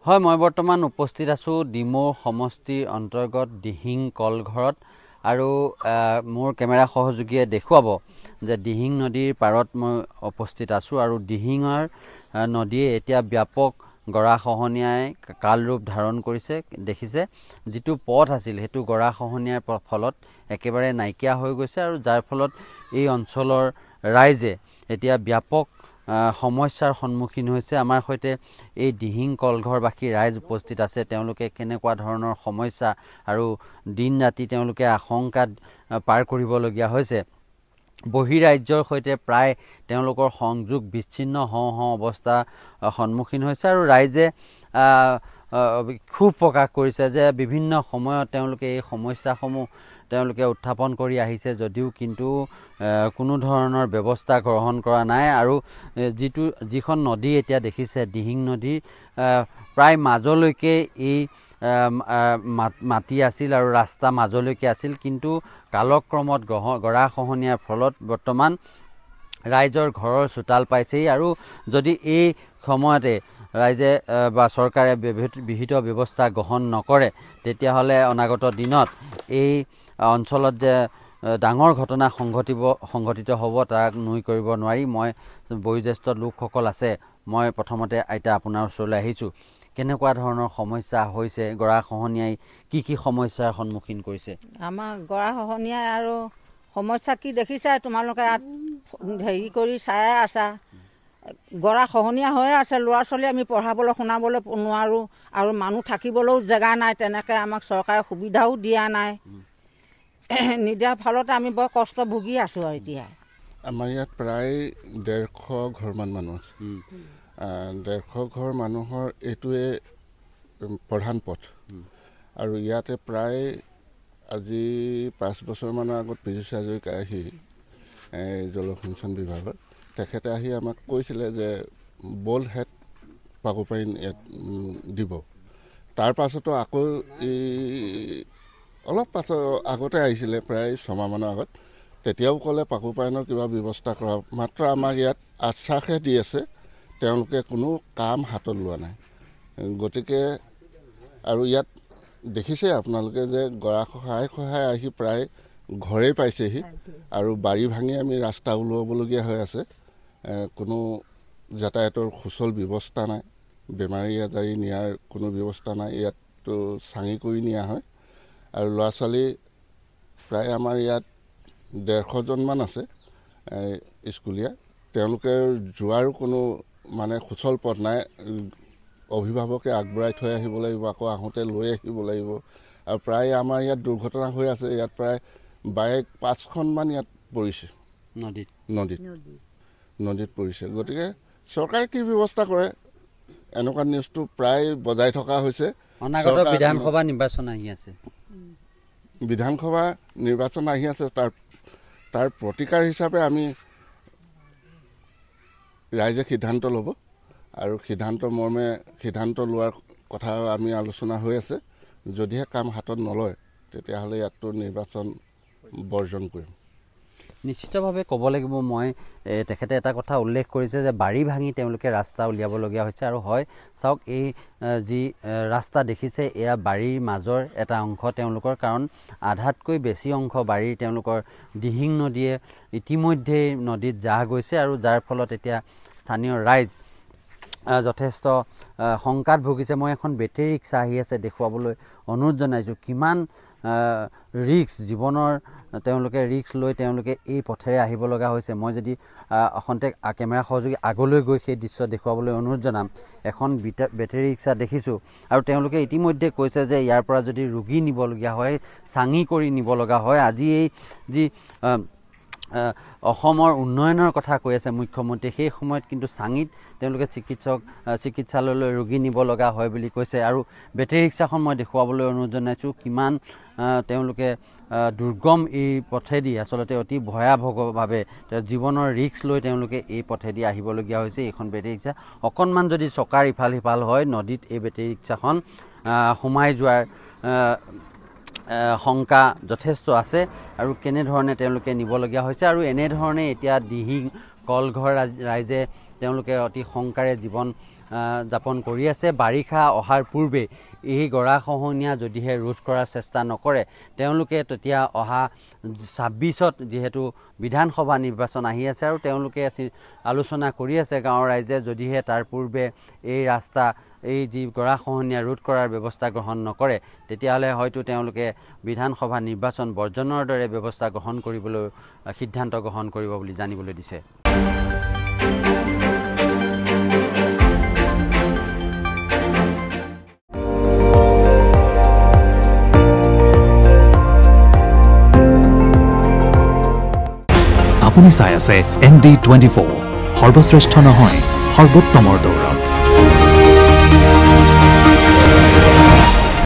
হয়, মই বৰ্তমান উপস্থিত আছোঁ ডিমৌৰ সমষ্টিৰ অন্তৰ্গত দিহিং কলঘৰত আৰু মোৰ কেমেৰা সহযোগীয়ে দেখুৱাব যে দিহিং নদীৰ পাৰত মই উপস্থিত আছোঁ আৰু দিহিঙৰ নদীয়ে এতিয়া ব্যাপক গৰাখহনীয়াই কাল ৰূপ ধাৰণ কৰিছে। দেখিছে যিটো পথ আছিল সেইটো গৰাখহনীয়াৰ ফলত একেবাৰে নাইকিয়া হৈ গৈছে আৰু যাৰ ফলত এই অঞ্চলৰ ৰাইজে এতিয়া ব্যাপক সমস্যাৰ সন্মুখীন হৈছে। আমাৰ সৈতে এই দিহিং কলঘৰবাসী ৰাইজ উপস্থিত আছে। তেওঁলোকে কেনেকুৱা ধৰণৰ সমস্যা আৰু দিন ৰাতি তেওঁলোকে আশংকাত পাৰ কৰিবলগীয়া হৈছে। বহিৰাজ্যৰ সৈতে প্ৰায় তেওঁলোকৰ সংযোগ বিচ্ছিন্ন হওঁ হওঁ অৱস্থা সন্মুখীন হৈছে আৰু ৰাইজে ক্ষোভ প্ৰকাশ কৰিছে যে বিভিন্ন সময়ত তেওঁলোকে এই সমস্যাসমূহ তেওঁলোকে উত্থাপন কৰি আহিছে যদিও কিন্তু কোনো ধৰণৰ ব্যৱস্থা গ্ৰহণ কৰা নাই। আৰু যিখন নদী এতিয়া দেখিছে দিহিং নদীৰ প্ৰায় মাজলৈকে এই মাটি আছিল আৰু ৰাস্তা মাজলৈকে আছিল, কিন্তু কালক্ৰমত গৰাখহনীয়াৰ ফলত বৰ্তমান ৰাইজৰ ঘৰৰ চোতাল পাইছেই। আৰু যদি এই সময়তে ৰাইজে বা চৰকাৰে বিহিত ব্যৱস্থা গ্ৰহণ নকৰে তেতিয়াহ'লে অনাগত দিনত এই অঞ্চলত যে ডাঙৰ ঘটনা সংঘটিত হ'ব তাক নুই কৰিব নোৱাৰি। মই বয়োজ্যেষ্ঠ লোকসকল আছে, মই প্ৰথমতে আইতা আপোনাৰ ওচৰলৈ আহিছোঁ। কেনেকুৱা ধৰণৰ সমস্যা হৈছে, গৰাখহনীয়াই কি সমস্যাৰ সন্মুখীন কৰিছে? আমাৰ গৰাখহনীয়াই আৰু সমস্যা কি দেখিছা তোমালোকে ইয়াত হেৰি কৰি চাই আছা। গৰাখহনীয়া হৈ আছে, ল'ৰা ছোৱালী আমি পঢ়াবলৈ শুনাবলৈ নোৱাৰোঁ আৰু মানুহ থাকিবলৈও জেগা নাই। তেনেকৈ আমাক চৰকাৰে সুবিধাও দিয়া নাই। নিদিয়াৰ ফলতে আমি বৰ কষ্ট ভুগি আছোঁ। আৰু এতিয়া আমাৰ ইয়াত প্ৰায় 150 ঘৰমান মানুহ আছে। 150 ঘৰ মানুহৰ এইটোৱে প্ৰধান পথ আৰু ইয়াতে প্ৰায় আজি 5 বছৰমানৰ আগত পীযুষ হাজৰিকা আহি জলসিঞ্চন বিভাগত তেখেতে আহি আমাক কৈছিলে যে বল হেড পাকুপাইন ইয়াত দিব। তাৰ পাছতো আকৌ এই অলপ পাছত আগতে আহিছিলে প্ৰায় 6 মাহমানৰ আগত, তেতিয়াও ক'লে পাকুপাইনৰ কিবা ব্যৱস্থা কৰা। মাত্ৰ আমাৰ ইয়াত আশ্বাসহে দি আছে, তেওঁলোকে কোনো কাম হাতত লোৱা নাই। গতিকে আৰু ইয়াত দেখিছে আপোনালোকে যে গৰাখহাই আহি প্ৰায় ঘৰেই পাইছেহি আৰু বাৰী ভাঙি আমি ৰাস্তা ওলাবলগীয়া হৈ আছে। কোনো যাতায়াতৰ সুচল ব্যৱস্থা নাই, বেমাৰী আজাৰি নিয়াৰ কোনো ব্যৱস্থা নাই। ইয়াততো চাঙি কৰি নিয়া হয় আৰু ল'ৰা ছোৱালী প্ৰায় আমাৰ ইয়াত 150জনমান আছে স্কুলীয়া। তেওঁলোকে যোৱাৰো কোনো মানে সুচল পথ নাই। অভিভাৱকে আগবঢ়াই থৈ আহিব লাগিব, আকৌ আহোঁতে লৈ আহিব লাগিব। আৰু প্ৰায় আমাৰ ইয়াত দুৰ্ঘটনা হৈ আছে। ইয়াত প্ৰায় বাইক 5খনমান ইয়াত পৰিছে, নদীত পৰিছে। গতিকে চৰকাৰে কি ব্যৱস্থা কৰে এনেকুৱা নিউজটো প্ৰায় বজাই থকা হৈছে। অনাগত বিধানসভা নিৰ্বাচন আহি আছে, তাৰ প্ৰতিকাৰ হিচাপে আমি ৰাইজে সিদ্ধান্ত ল'ব আৰু সিদ্ধান্ত লোৱাৰ কথা আমি আলোচনা হৈ আছে। যদিহে কাম হাতত নলয় তেতিয়াহ'লে ইয়াততো নিৰ্বাচন বৰ্জন কৰিম। নিশ্চিতভাৱে ক'ব লাগিব। মই তেখেতে এটা কথা উল্লেখ কৰিছে যে বাৰী ভাঙি তেওঁলোকে ৰাস্তা উলিয়াবলগীয়া হৈছে। আৰু হয় চাওক, এই যি ৰাস্তা দেখিছে এয়া বাৰীৰ মাজৰ এটা অংশ তেওঁলোকৰ, কাৰণ আধাতকৈ বেছি অংশ বাৰীৰ তেওঁলোকৰ দিহিং নদীয়ে ইতিমধ্যেই নদীত জাহ গৈছে আৰু যাৰ ফলত এতিয়া স্থানীয় ৰাইজ যথেষ্ট শংকাত ভুগিছে। মই এখন বেটেৰী ৰিক্সা আহি আছে, দেখুৱাবলৈ অনুৰোধ জনাইছোঁ। কিমান জীৱনৰ তেওঁলোকে ৰিক্স লৈ তেওঁলোকে এই পথেৰে আহিব লগা হৈছে। মই যদি খন্তেক কেমেৰা সহযোগী আগলৈ গৈ সেই দৃশ্য দেখুৱাবলৈ অনুৰোধ জনাম। এখন বেটেৰী ৰিক্সা দেখিছোঁ আৰু তেওঁলোকে ইতিমধ্যে কৈছে যে ইয়াৰ পৰা যদি ৰোগী নিবলগীয়া হয়, চাঙি কৰি নিব লগা হয়। আজি এই যি অসমৰ উন্নয়নৰ কথা কৈ আছে মুখ্যমন্ত্ৰীয়ে, সেই সময়ত কিন্তু চাঙিত তেওঁলোকে চিকিৎসালয়লৈ ৰোগী নিব লগা হয় বুলি কৈছে। আৰু বেটেৰী ৰিক্সাখন মই দেখুৱাবলৈ অনুৰোধ জনাইছোঁ। কিমান তেওঁলোকে দুৰ্গম এই পথেদি আচলতে অতি ভয়াৱহভাৱে জীৱনৰ ৰিক্স লৈ তেওঁলোকে এই পথেদি আহিবলগীয়া হৈছে। এইখন বেটেৰী ৰিক্সা অকণমান যদি চকাৰ ইফাল সিফাল হয় নদীত এই বেটেৰী ৰিক্সাখন সোমাই যোৱাৰ শংকা যথেষ্ট আছে। আৰু কেনেধৰণে তেওঁলোকে নিবলগীয়া হৈছে আৰু এনেধৰণে এতিয়া দিহিং কলঘৰ ৰাইজে তেওঁলোকে অতি শংকাৰে জীৱন যাপন কৰি আছে। বাৰিষা অহাৰ পূৰ্বে এই গৰাখহনীয়া যদিহে ৰোধ কৰাৰ চেষ্টা নকৰে তেওঁলোকে তেতিয়া অহা 26ত যিহেতু বিধানসভা নিৰ্বাচন আহি আছে আৰু তেওঁলোকে আলোচনা কৰি আছে গাঁৱৰ ৰাইজে যদিহে তাৰ পূৰ্বে এই ৰাস্তা এই যি গৰাখহনীয়া ৰোধ কৰাৰ ব্যৱস্থা গ্ৰহণ নকৰে তেতিয়াহ'লে হয়তো তেওঁলোকে বিধানসভা নিৰ্বাচন বৰ্জনৰ দৰে ব্যৱস্থা গ্ৰহণ কৰিবলৈ সিদ্ধান্ত গ্ৰহণ কৰিব বুলি জানিবলৈ দিছে। আপুনি চাই আছে ND24 সৰ্বশ্ৰেষ্ঠ নহয় সৰ্বোত্তমৰ দৌৰ।